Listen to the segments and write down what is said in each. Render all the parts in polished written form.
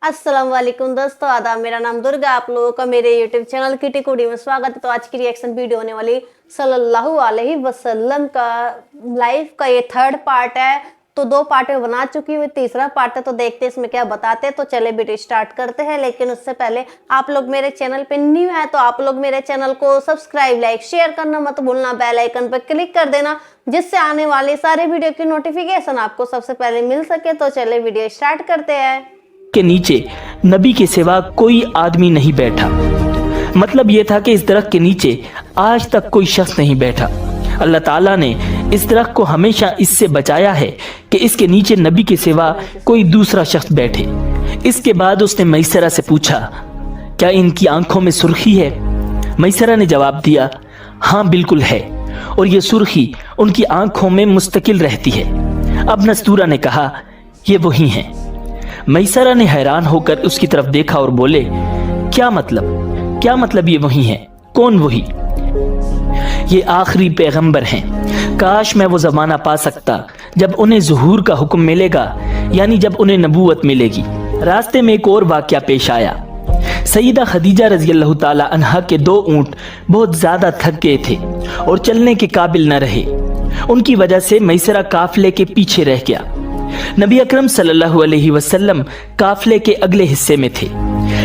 अस्सलाम वालेकुम दोस्तों, आदाब। मेरा नाम दुर्गा, आप लोगों का मेरे YouTube चैनल किटी कुड़ी में स्वागत है। तो आज की रिएक्शन वीडियो होने वाली सल्लल्लाहु अलैहि वसल्लम का लाइफ का ये थर्ड पार्ट है। तो दो पार्ट में बना चुकी हुई, तीसरा पार्ट है। तो देखते हैं इसमें क्या बताते हैं। तो चले वीडियो स्टार्ट करते हैं। लेकिन उससे पहले आप लोग मेरे चैनल पे न्यू है तो आप लोग मेरे चैनल को सब्सक्राइब, लाइक, शेयर करना मत भूलना। बेल आइकन पर क्लिक कर देना जिससे आने वाले सारे वीडियो की नोटिफिकेशन आपको सबसे पहले मिल सके। तो चले वीडियो स्टार्ट करते हैं। के नीचे नबी के सिवा कोई आदमी नहीं बैठा। मतलब यह था कि इस दरख्त के नीचे आज तक कोई शख्स नहीं बैठा। अल्लाह ताला ने इस दरख्त को हमेशा इससे बचाया है कि इसके नीचे नबी के सिवा कोई दूसरा शख्स बैठे। इसके बाद उसने मैसरा से पूछा, क्या इनकी आंखों में सुर्खी है? मैसरा ने जवाब दिया, हाँ बिल्कुल है, और ये सुर्खी उनकी आंखों में मुस्तकिल रहती है। अब नस्तूरा ने कहा, ये वही हैं। मैसरा ने हैरान होकर उसकी तरफ देखा और बोले, क्या मतलब ये वही हैं? कौन वही? ये आखिरी पैगंबर हैं। काश मैं वो ज़माना पा सकता जब उन्हें ज़ुहूर का हुक्म मिलेगा, यानी जब उन्हें नबूवत मिलेगी। रास्ते में एक और वाक़या पेश आया। सईदा खदीजा रज़ियल्लाहु ताला अन्हा के दो ऊँट बहुत ज़्यादा थक गए थे और चलने के काबिल न रहे। उनकी वजह से मैसरा काफिले के पीछे रह गया। नबी अकरम सल्लल्लाहु अलैहि वसल्लम काफिले के अगले हिस्से में थे।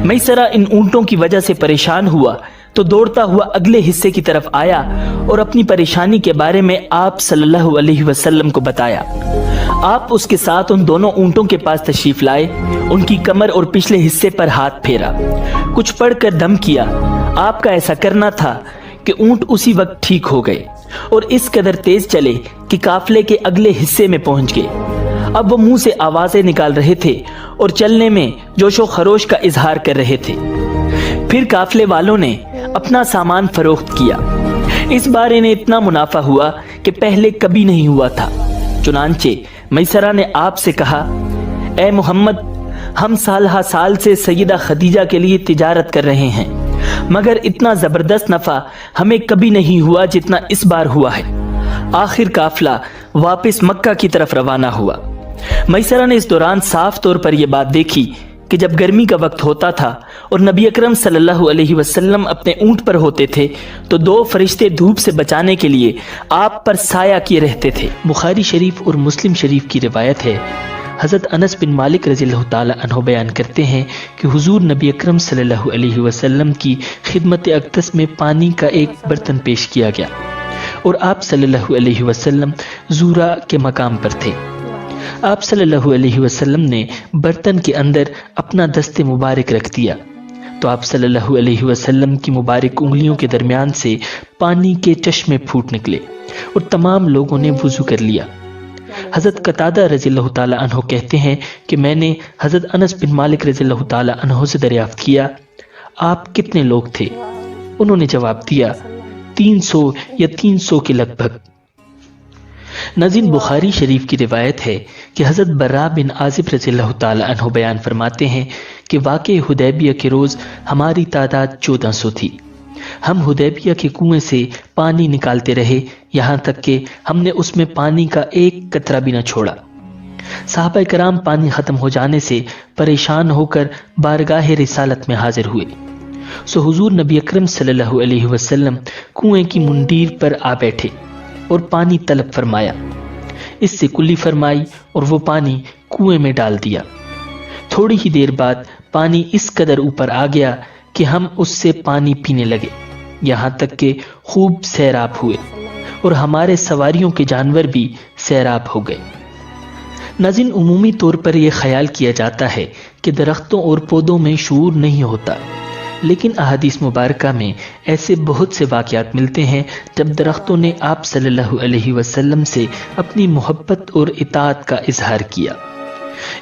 मैसरा इन ऊँटों की वजह से परेशान हुआ तो दौड़ता हुआ अगले हिस्से की तरफ आया और अपनी परेशानी के बारे में आप सल्लल्लाहु अलैहि वसल्लम को बताया। आप उसके साथ उन दोनों ऊँटों के पास तशरीफ लाए, उनकी कमर और पिछले हिस्से पर हाथ फेरा, कुछ पढ़कर दम किया। आपका ऐसा करना था कि ऊँट उसी वक्त ठीक हो गए और इस कदर तेज चले कि काफिले के अगले हिस्से में पहुंच गए। अब वो मुंह से आवाजें निकाल रहे थे और चलने में जोशो खरोश का इजहार कर रहे थे। फिर काफिले वालों ने अपना सामान फरोख्त किया। इस बार इन्हें इतना मुनाफा हुआ कि पहले कभी नहीं हुआ था। चुनांचे मैसरा ने आपसे कहा, ए मोहम्मद, हम साल से सईदा खदीजा के लिए तिजारत कर रहे हैं, मगर इतना जबरदस्त नफा हमें कभी नहीं हुआ जितना इस बार हुआ है। आखिर काफिला वापस मक्का की तरफ रवाना हुआ। मैसरा ने इस दौरान साफ तौर पर यह बात देखी कि जब गर्मी का वक्त होता था और नबी अकरम सल्लल्लाहु अलैहि वसल्लम अपने ऊंट पर होते थे तो दो फरिश्ते धूप से बचाने के लिए आप पर साया किए रहते थे। बुखारी शरीफ और मुस्लिम शरीफ की रिवायत है। हज़रत अनस बिन मालिक रज़ियल्लाहु ताला अन्हु बयान करते हैं कि हुजूर नबी अकरम सल्लल्लाहु अलैहि वसल्लम की खिदमत अक़दस में पानी का एक बर्तन पेश किया गया और आप सल्लल्लाहु अलैहि वसल्लम ज़ूरा के मकाम पर थे। आप सल्लल्लाहु अलैहि वसल्लम ने बर्तन के अंदर अपना दस्ते मुबारक रख दिया तो आप सल्लल्लाहु अलैहि वसल्लम की मुबारक उंगलियों के दरमियान से पानी के चश्मे फूट निकले और तमाम लोगों ने वुज़ू कर लिया। हज़रत कतादा रज़ियल्लाहु ताला अन्हु कहते हैं कि मैंने हज़रत अनस बिन मालिक रज़ियल्लाहु ताला अन्हु से दरियाफ्त किया, आप कितने लोग थे? उन्होंने जवाब दिया, 300 या 300 के लगभग। नाज़रीन, बुखारी शरीफ की रिवायत है कि हज़रत बर्रा बिन आज़िब रज़ियल्लाहु ताला अन्हु बयान फरमाते हैं कि वाक़े हुदैबिया के रोज़ हमारी तादाद 1400 थी। हम हुदैबिया के कुएं से पानी निकालते रहे, यहाँ तक कि हमने उसमें पानी का एक कतरा भी न छोड़ा। सहाबा कराम पानी ख़त्म हो जाने से परेशान होकर बारगाह रिसालत में हाजिर हुए। सो हुजूर नबी अकरम सल्लल्लाहु अलैहि वसल्लम कुएं की मुंडीर पर आ बैठे और पानी तलब फरमाया। इससे कुल्ली फरमाई और वो पानी कुएं में डाल दिया। थोड़ी ही देर बाद पानी इस कदर ऊपर आ गया कि हम उससे पानी पीने लगे, यहाँ तक कि खूब सैराब हुए और हमारे सवारियों के जानवर भी सैराब हो गए। नाज़रीन, उमूमी तौर पर यह ख्याल किया जाता है कि दरख्तों और पौधों में शऊर नहीं होता, लेकिन अहादीस मुबारका में ऐसे बहुत से वाक़यात मिलते हैं जब दरख्तों ने आप सल्लल्लाहु अलैहि वसल्लम से अपनी मोहब्बत और इताअत का इजहार किया।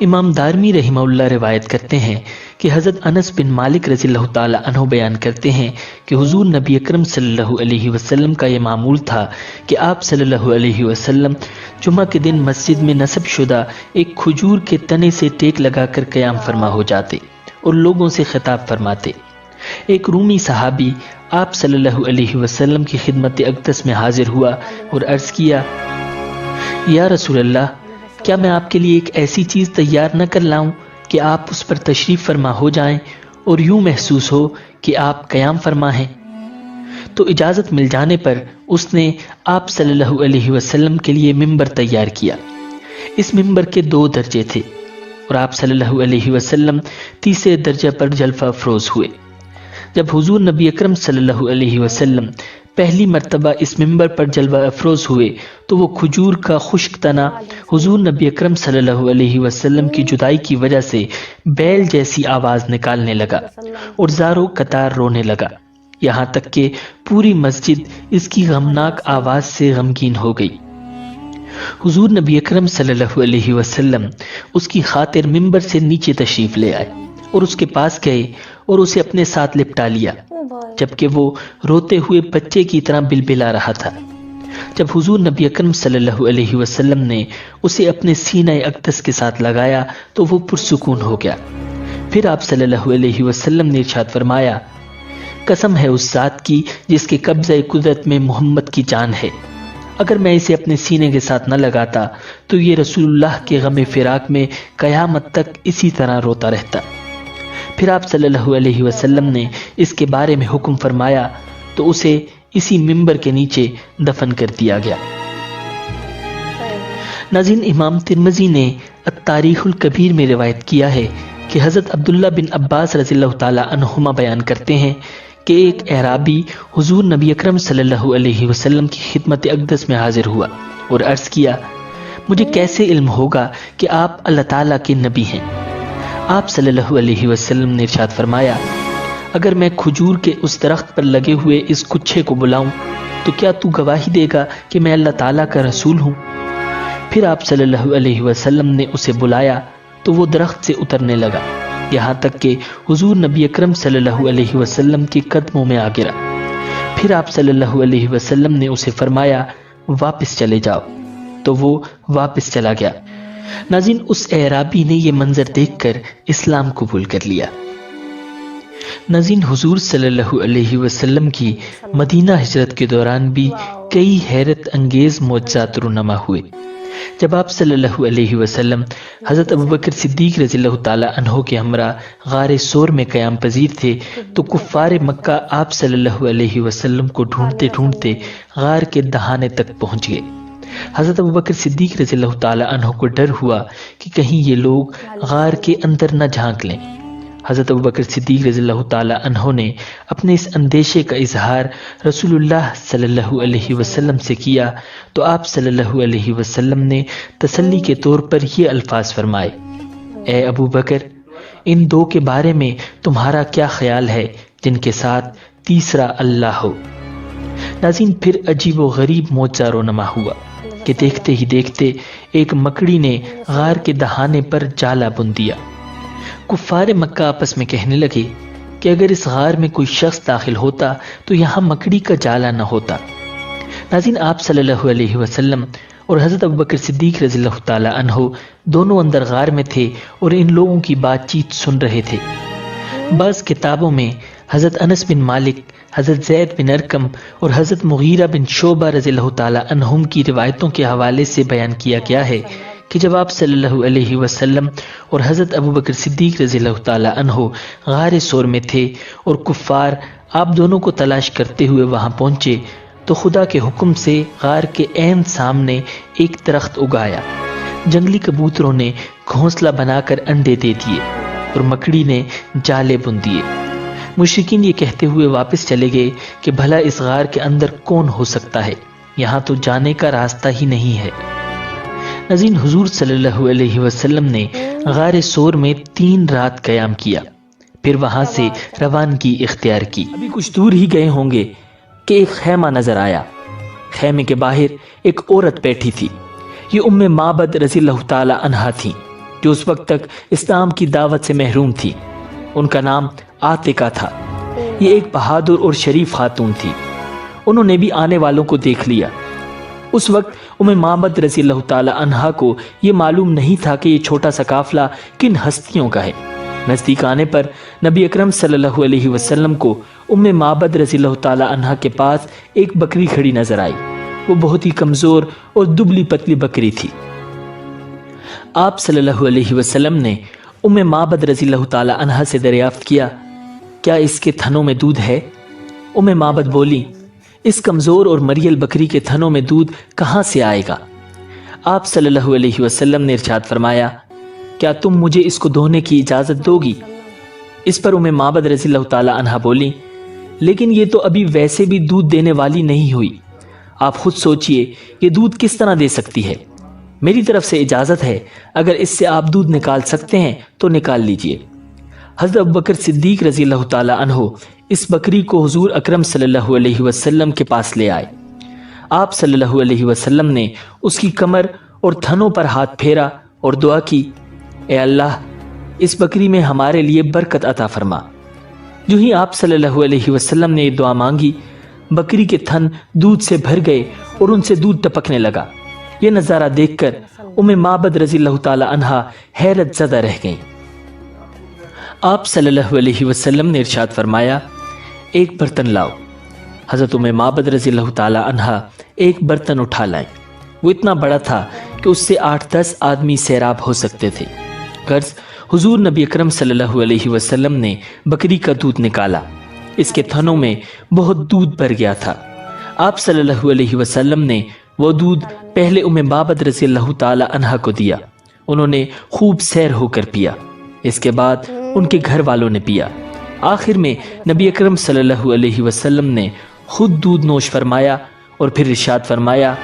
इमाम दारमी रहमहुल्लाह रिवायत करते हैं कि हज़रत अनस बिन मालिक रज़ियल्लाहु ताला अन्हु बयान करते हैं कि हुजूर नबी अकरम सल्लल्लाहु अलैहि वसल्लम का यह मामूल था कि आप सल्लल्लाहु अलैहि वसल्लम जुमा के दिन मस्जिद में नस्ब शुदा एक खजूर के तने से टेक लगाकर क़याम फरमा हो जाते और लोगों से खिताब फरमाते। एक रूमी सहाबी आप सल्लल्लाहु अलैहि वसल्लम की खिदमत अक़दस में हाजिर हुआ और अर्ज़ किया, या रसूल अल्लाह, क्या मैं आपके लिए एक ऐसी चीज़ तैयार न कर लाऊं کہ آپ اس پر تشریف فرما ہو جائیں اور یوں محسوس ہو کہ آپ قیام فرما ہیں۔ تو اجازت مل جانے پر اس نے آپ صلی اللہ علیہ وسلم کے لیے ممبر تیار کیا۔ اس ممبر کے 2 درجے تھے اور آپ صلی اللہ علیہ وسلم تیسرے درجے پر جلوہ افروز ہوئے۔ جب حضور نبی اکرم صلی اللہ علیہ وسلم پہلی مرتبہ اس ممبر پر جلوہ افروز ہوئے تو وہ کھجور کا خشک تنا حضور نبی اکرم صلی اللہ علیہ وسلم کی جدائی کی وجہ سے بیل جیسی آواز نکالنے لگا اور زاروں قطار رونے لگا، یہاں تک کہ پوری مسجد اس کی غمناک آواز سے غمگین ہو گئی۔ حضور نبی اکرم صلی اللہ علیہ وسلم اس کی خاطر ممبر سے نیچے تشریف لے آئے اور اس کے پاس گئے اور اسے اپنے ساتھ لپٹا لیا، جبکہ وہ روتے ہوئے بچے کی طرح بلبلا رہا تھا۔ جب حضور نبی اکرم صلی اللہ علیہ وسلم نے اسے اپنے سینہ اقدس کے ساتھ لگایا تو وہ پرسکون ہو گیا۔ پھر آپ صلی اللہ علیہ وسلم نے ارشاد فرمایا، قسم ہے اس ذات کی جس کے قبضہ قدرت میں محمد کی جان ہے، اگر میں اسے اپنے سینے کے ساتھ نہ لگاتا تو یہ رسول اللہ کے غم فراق میں قیامت تک اسی طرح روتا رہتا۔ پھر آپ صلی اللہ علیہ وسلم نے اس کے بارے میں حکم فرمایا تو اسے اسی ممبر کے نیچے دفن کر دیا گیا۔ ناظرین، امام ترمذی نے التاریخ الکبیر میں روایت کیا ہے کہ حضرت عبداللہ بن عباس رضی اللہ تعالی عنہما بیان کرتے ہیں کہ ایک اعرابی حضور نبی اکرم صلی اللہ علیہ وسلم کی خدمت اقدس میں حاضر ہوا اور عرض کیا، مجھے کیسے علم ہوگا کہ آپ اللہ تعالیٰ کے نبی ہیں؟ آپ صلی اللہ علیہ وسلم نے ارشاد فرمایا، اگر میں کھجور کے اس درخت پر لگے ہوئے اس گچھے کو بلاؤں تو کیا تو گواہی دے گا کہ میں اللہ تعالیٰ کا رسول ہوں؟ پھر آپ صلی اللہ علیہ وسلم نے اسے بلایا تو وہ درخت سے اترنے لگا، یہاں تک کہ حضور نبی اکرم صلی اللہ علیہ وسلم کے قدموں میں آ گرا۔ پھر آپ صلی اللہ علیہ وسلم نے اسے فرمایا، واپس چلے جاؤ، تو وہ واپس چلا گیا۔ ناظرین، اس اعرابی نے یہ منظر دیکھ کر اسلام قبول کر لیا۔ ناظرین، حضور صلی اللہ علیہ وسلم کی مدینہ ہجرت کے دوران بھی کئی حیرت انگیز معجزات رونما ہوئے۔ جب آپ صلی اللہ علیہ وسلم حضرت ابوبکر صدیق رضی اللہ تعالی عنہ کے ہمراہ غار سور میں قیام پذیر تھے تو کفار مکہ آپ صلی اللہ علیہ وسلم کو ڈھونڈتے ڈھونڈتے غار کے دہانے تک پہنچ گئے۔ حضرت ابوبکر صدیق رضی اللہ تعالی عنہ کو ڈر ہوا کہ کہیں یہ لوگ غار کے اندر نہ جھانک لیں۔ حضرت ابوبکر صدیق رضی اللہ تعالی عنہ نے اپنے اس اندیشے کا اظہار رسول اللہ صلی اللہ علیہ وسلم سے کیا تو آپ صلی اللہ علیہ وسلم نے تسلی کے طور پر یہ الفاظ فرمائے، اے ابو بکر، ان 2 کے بارے میں تمہارا کیا خیال ہے جن کے ساتھ تیسرا اللہ ہو؟ ناظرین، پھر عجیب و غریب معجزہ رونما ہوا کہ دیکھتے ہی دیکھتے ایک مکڑی نے غار کے دہانے پر جالا بن دیا۔ کفار مکہ آپس میں کہنے لگے کہ اگر اس غار میں کوئی شخص داخل ہوتا تو یہاں مکڑی کا جالا نہ ہوتا۔ ناظرین، آپ صلی اللہ علیہ وسلم اور حضرت ابوبکر صدیق رضی اللہ تعالی عنہ دونوں اندر غار میں تھے اور ان لوگوں کی بات چیت سن رہے تھے۔ بعض کتابوں میں حضرت انس بن مالک، حضرت زید بن ارقم اور حضرت مغیرہ بن شعبہ رضی اللہ تعالی عنہم کی روایتوں کے حوالے سے بیان کیا گیا ہے کہ جب آپ صلی اللہ علیہ وسلم اور حضرت ابوبکر صدیق رضی اللہ تعالی عنہ غار سور میں تھے اور کفار آپ دونوں کو تلاش کرتے ہوئے وہاں پہنچے تو خدا کے حکم سے غار کے عین سامنے ایک درخت اگایا۔ جنگلی کبوتروں نے گھونسلہ بنا کر انڈے دے دیے اور مکڑی نے جالے بن دیے۔ مشرکین یہ کہتے ہوئے واپس چلے گئے کہ بھلا اس غار کے اندر کون ہو سکتا ہے، یہاں تو جانے کا راستہ ہی نہیں ہے۔ ناظرین، حضور صلی اللہ علیہ وسلم نے غار سور میں 3 رات قیام کیا، پھر وہاں سے روانگی اختیار کی۔ ابھی کچھ دور ہی گئے ہوں گے کہ ایک خیمہ نظر آیا۔ خیمے کے باہر ایک عورت بیٹھی تھی۔ یہ ام معبد رضی اللہ تعالی عنہا تھی، جو اس وقت تک اسلام کی دعوت سے محروم تھی۔ ان کا نام عاتقہ تھا۔ یہ ایک بہادر اور شریف خاتون تھی۔ انہوں نے بھی آنے والوں کو دیکھ لیا۔ اس وقت ام معبد رضی اللہ تعالی عنہا کو یہ معلوم نہیں تھا کہ یہ چھوٹا سا قافلہ کن ہستیوں کا ہے۔ نزدیک آنے پر نبی اکرم صلی اللہ علیہ وسلم کو ام معبد رضی اللہ تعالی عنہا کے پاس ایک بکری کھڑی نظر آئی۔ وہ بہت ہی کمزور اور دبلی پتلی بکری تھی۔ آپ صلی اللہ علیہ وسلم نے उम्मे माबद रज़ियल्लाहु ताला अन्हा से दरियाफ्त किया, क्या इसके थनों में दूध है? उम्मे माबद बोली, इस कमज़ोर और मरियल बकरी के थनों में दूध कहाँ से आएगा? आप सल्लल्लाहु अलैहि वसल्लम ने इरशाद फरमाया, क्या तुम मुझे इसको धोने की इजाज़त दोगी? इस पर उम्मे माबद रज़ियल्लाहु ताला अन्हा बोली, लेकिन ये तो अभी वैसे भी दूध देने वाली नहीं हुई, आप खुद सोचिए ये दूध किस तरह दे सकती है। मेरी तरफ से इजाज़त है, अगर इससे आप दूध निकाल सकते हैं तो निकाल लीजिए। हज़रत अबू बकर सिद्दीक रज़ियल्लाहु ताला अन्हु इस बकरी को हुज़ूर अकरम सल्लल्लाहु अलैहि वसल्लम के पास ले आए। आप सल्लल्लाहु अलैहि वसल्लम ने उसकी कमर और थनों पर हाथ फेरा और दुआ की, ए अल्लाह, इस बकरी में हमारे लिए बरकत अता फरमा। जो ही आप सल्लल्लाहु अलैहि वसल्लम ने ये दुआ मांगी, बकरी के थन दूध से भर गए और उनसे दूध टपकने लगा। ये नज़ारा देखकर उम्मे माबद रज़ियल्लाहु ताला अन्हा हैरत ज़दा रह गईं। आप सल्लल्लाहु अलैहि वसल्लम ने इरशाद फरमाया, एक बर्तन लाओ। हज़रत उम्मे माबद रज़ियल्लाहु ताला अन्हा एक बर्तन उठा लाए। वो इतना बड़ा था कि उससे 8-10 आदमी सैराब हो सकते थे। गर्ज हुजूर नबी अकरम सल्लल्लाहु अलैहि वसल्लम ने बकरी का दूध निकाला। इसके थनों में बहुत दूध भर गया था। आप सल्लल्लाहु अलैहि वसल्लम ने वो दूध पहले उम्मे माबद रज़ियल्लाहु ताला अन्हा को दिया। उन्होंने खूब सैर होकर पिया। इसके बाद उनके घर वालों ने पिया। आखिर में नबी अकरम सल्लल्लाहु अलैहि वसल्लम ने खुद दूध नोश फरमाया और फिर इरशाद फरमाया,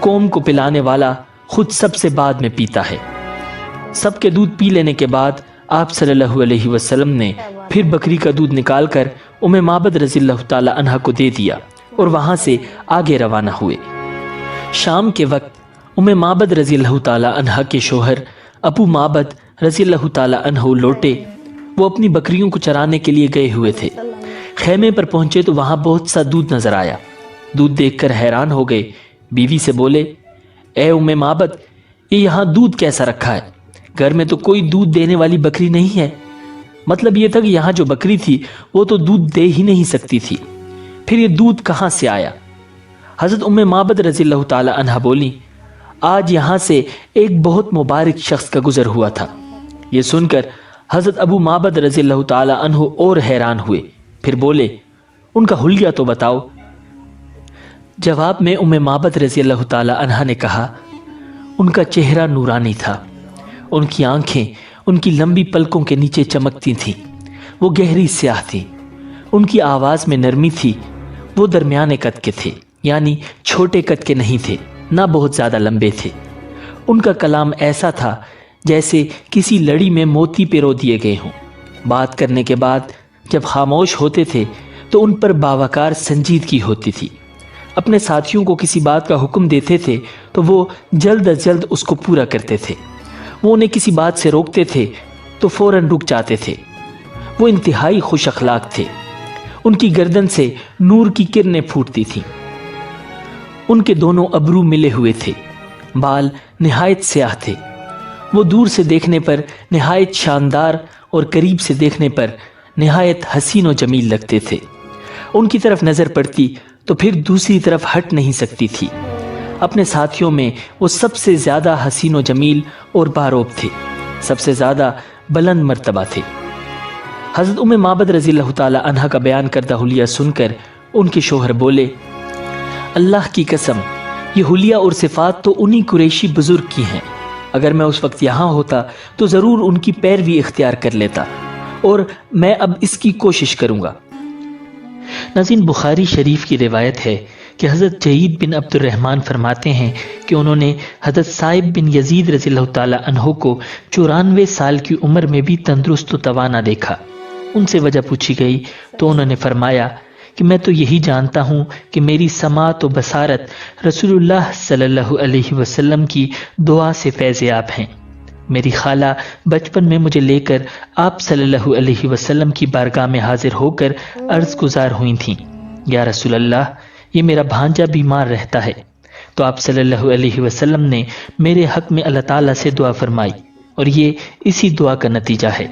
कौम को पिलाने वाला खुद सबसे बाद में पीता है। सबके दूध पी लेने के बाद आप सल्लल्लाहु अलैहि वसल्लम ने फिर बकरी का दूध निकालकर उम्मे माबद रज़ियल्लाहु ताला अन्हा को दे दिया और वहां से आगे रवाना हुए। शाम के वक्त उम्मे माबद रज़ियल्लाहु ताला अन्हा के शोहर अबू माबद रज़ियल्लाहु ताला अन्हु लौटे। वो अपनी बकरियों को चराने के लिए गए हुए थे। खैमे पर पहुंचे तो वहां बहुत सा दूध नजर आया। दूध देखकर हैरान हो गए। बीवी से बोले, ए उम्मे माबद, ये यहाँ दूध कैसा रखा है? घर में तो कोई दूध देने वाली बकरी नहीं है। मतलब ये था कि यहाँ जो बकरी थी वो तो दूध दे ही नहीं सकती थी, फिर ये दूध कहाँ से आया? हज़रत उम्मे माबद रज़ियल्लाहु ताला अन्हा बोली, आज यहाँ से एक बहुत मुबारक शख्स का गुजर हुआ था। ये सुनकर हज़रत अबू माबद रज़ियल्लाहु ताला अन्हु और हैरान हुए। फिर बोले, उनका हुलिया तो बताओ। जवाब में उम्मे माबद रज़ियल्लाहु ताला अन्हा ने कहा, उनका चेहरा नूरानी था। उनकी आंखें उनकी लंबी पलकों के नीचे चमकती थीं। वो गहरी स्याह थी। उनकी आवाज़ में नरमी थी। वो दरमियाने कद के थे, यानी छोटे कद के नहीं थे, ना बहुत ज़्यादा लंबे थे। उनका कलाम ऐसा था जैसे किसी लड़ी में मोती पिरो दिए गए हों। बात करने के बाद जब खामोश होते थे तो उन पर बावकार संजीदगी होती थी। अपने साथियों को किसी बात का हुक्म देते थे तो वो जल्द अज जल्द उसको पूरा करते थे। वो उन्हें किसी बात से रोकते थे तो फौरन रुक जाते थे। वो इंतहाई खुश अखलाक थे। उनकी गर्दन से नूर की किरणें फूटती थीं। उनके दोनों अबरू मिले हुए थे। बाल निहायत स्याह थे। वो दूर से देखने पर निहायत शानदार और करीब से देखने पर निहायत हसीन और जमील लगते थे। उनकी तरफ नज़र पड़ती तो फिर दूसरी तरफ हट नहीं सकती थी। अपने साथियों में वो सबसे ज़्यादा हसीन और जमील और बारोब थे, सबसे ज़्यादा बुलंद मर्तबा थे। हज़रत उम्मे माबद रज़ियल्लाहु ताला अन्हा का बयान करदा हुलिया सुनकर उनके शोहर बोले, अल्लाह की कसम, ये हुलिया और सिफात तो उन्हीं कुरैशी बुजुर्ग की हैं। अगर मैं उस वक्त यहाँ होता तो ज़रूर उनकी पैरवी इख्तियार कर लेता, और मैं अब इसकी कोशिश करूँगा। नाज़रीन, बुखारी शरीफ की रिवायत है कि हज़रत जयीद बिन अब्दुर्रहमान फरमाते हैं कि उन्होंने हज़रत साइब बिन यजीद रज़ियल्लाहु ताला अन्हु को 94 साल की उम्र में भी तंदुरुस्त और तवाना देखा। उनसे वजह पूछी गई तो उन्होंने फरमाया कि मैं तो यही जानता हूँ कि मेरी समात और बसारत रसूलुल्लाह सल्लल्लाहु अलैहि वसल्लम की दुआ से फैज़याब हैं। मेरी खाला बचपन में मुझे लेकर आप सल्लल्लाहु अलैहि वसल्लम की बारगाह में हाजिर होकर अर्ज़ गुज़ार हुई थीं, या रसूलल्लाह, ये मेरा भांजा बीमार रहता है। तो आप सल्लल्लाहु अलैहि वसल्लम ने मेरे हक़ में अल्लाह ताला से दुआ फरमाई और ये इसी दुआ का नतीजा है।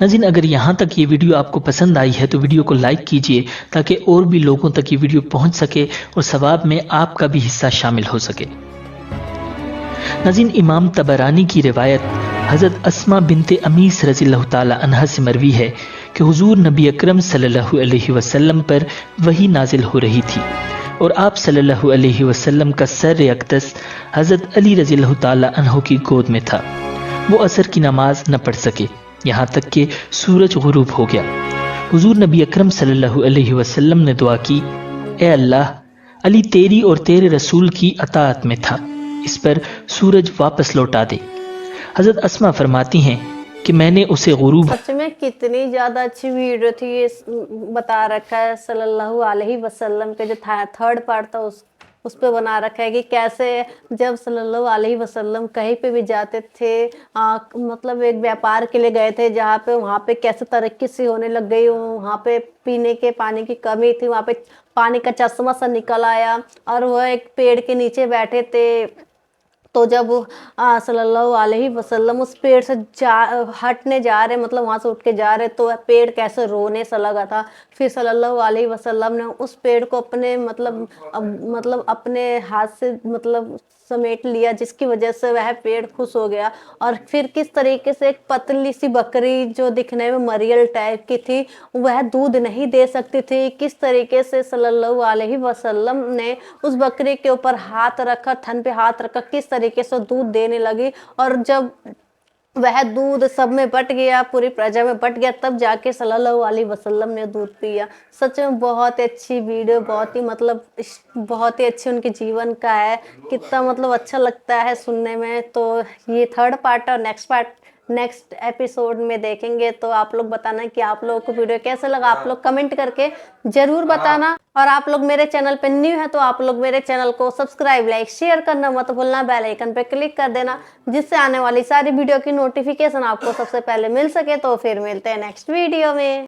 नाज़रीन, अगर यहाँ तक ये वीडियो आपको पसंद आई है तो वीडियो को लाइक कीजिए ताकि और भी लोगों तक ये वीडियो पहुँच सके और सवाब में आपका भी हिस्सा शामिल हो सके। नाज़रीन, इमाम तबरानी की रिवायत हज़रत अस्मा बिनते अमीस रज़ी अल्लाह ताला अन्हा से मरवी है कि हुजूर नबी अकरम सल्लल्लाहु अलैहि वसल्लम पर वही नाजिल हो रही थी और आप सल्लल्लाहु अलैहि वसल्लम का सर अक़दस हज़रत अली रज़ी अल्लाह ताला अन्हु की गोद में था। वो असर की नमाज न पढ़ सके, यहाँ तक कि सूरज गुरूब हो गया। हुजूर नबी अकरम सल्लल्लाहु अलैहि वसल्लम ने दुआ की, ए अल्लाह, अली तेरी और तेरे रसूल की अताअत में था, इस पर सूरज वापस लौटा दे। हज़रत अस्मा फरमाती हैं कि मैंने उसे गुरूब। सच में कितनी ज़्यादा अच्छी वीडियो थी ये, बता रखा है सल्लल्लाहु अलैहि वसल्लम के जो थर्ड पार्ट था उस पे बना रखा है कि कैसे जब सल्लल्लाहु अलैहि वसल्लम कहीं पे भी जाते थे, मतलब एक व्यापार के लिए गए थे जहाँ पे वहाँ पे कैसे तरक्की सी होने लग गई, वहाँ पे पीने के पानी की कमी थी, वहाँ पे पानी का चश्मा सा निकल आया और वह एक पेड़ के नीचे बैठे थे। तो जब सल्लल्लाहु अलैहि वसल्लम उस पेड़ से हटने जा रहे, मतलब वहाँ से उठ के जा रहे, तो पेड़ कैसे रोने सा लगा था। फिर सल्लल्लाहु अलैहि वसल्लम ने उस पेड़ को अपने मतलब अपने हाथ से मतलब समेट लिया, जिसकी वजह से वह पेड़ खुश हो गया। और फिर किस तरीके से एक पतली सी बकरी जो दिखने में मरियल टाइप की थी, वह दूध नहीं दे सकती थी, किस तरीके से सल्लल्लाहु अलैहि वसल्लम ने उस बकरी के ऊपर हाथ रखा, थन पे हाथ रखा, किस तरीके से दूध देने लगी। और जब वह दूध सब में बट गया, पूरी प्रजा में बट गया, तब जाके सल्लल्लाहु अलैहि वसल्लम ने दूध पिया। सच में बहुत अच्छी वीडियो, बहुत ही मतलब बहुत ही अच्छी उनके जीवन का है, कितना मतलब अच्छा लगता है सुनने में। तो ये थर्ड पार्ट और नेक्स्ट एपिसोड में देखेंगे। तो आप लोग बताना कि आप लोगों को वीडियो कैसा लगा, आप लोग कमेंट करके जरूर बताना। और आप लोग मेरे चैनल पे न्यू है तो आप लोग मेरे चैनल को सब्सक्राइब, लाइक, शेयर करना मत भूलना, बेल आइकन पे क्लिक कर देना, जिससे आने वाली सारी वीडियो की नोटिफिकेशन आपको सबसे पहले मिल सके। तो फिर मिलते हैं नेक्स्ट वीडियो में।